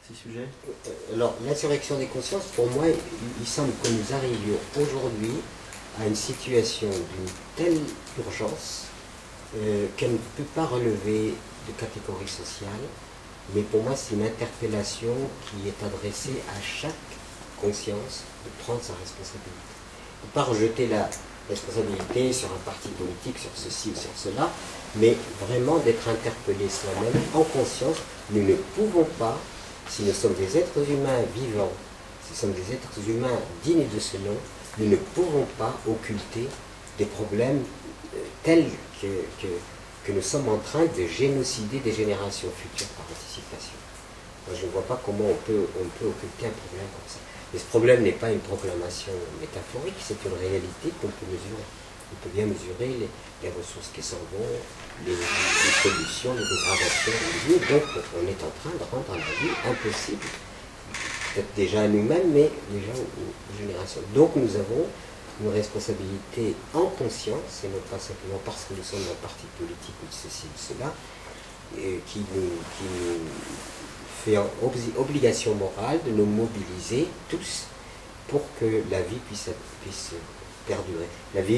ces sujets? Alors, l'insurrection des consciences, pour moi, il semble que nous arrivions aujourd'hui à une situation d'une telle urgence qu'elle ne peut pas relever de catégorie sociale, mais pour moi, c'est une interpellation qui est adressée à chaque conscience de prendre sa responsabilité. On ne peut pas rejeter la responsabilité sur un parti politique, sur ceci ou sur cela, mais vraiment d'être interpellé soi-même en conscience. Nous ne pouvons pas, si nous sommes des êtres humains vivants, si nous sommes des êtres humains dignes de ce nom, nous ne pouvons pas occulter des problèmes tels que nous sommes en train de génocider des générations futures par anticipation. Moi, je ne vois pas comment on peut occulter un problème comme ça. Mais ce problème n'est pas une proclamation métaphorique, c'est une réalité qu'on peut mesurer. On peut bien mesurer les ressources qui s'en vont, les pollutions, les dégradations de la vie. Donc on est en train de rendre la vie impossible, peut-être déjà à nous-mêmes, mais déjà aux générations. Donc nous avons une responsabilité en conscience, et non pas simplement parce que nous sommes un parti politique ou de ceci ou de cela, qui nous fait obligation morale de nous mobiliser tous pour que la vie puisse perdurer. La vie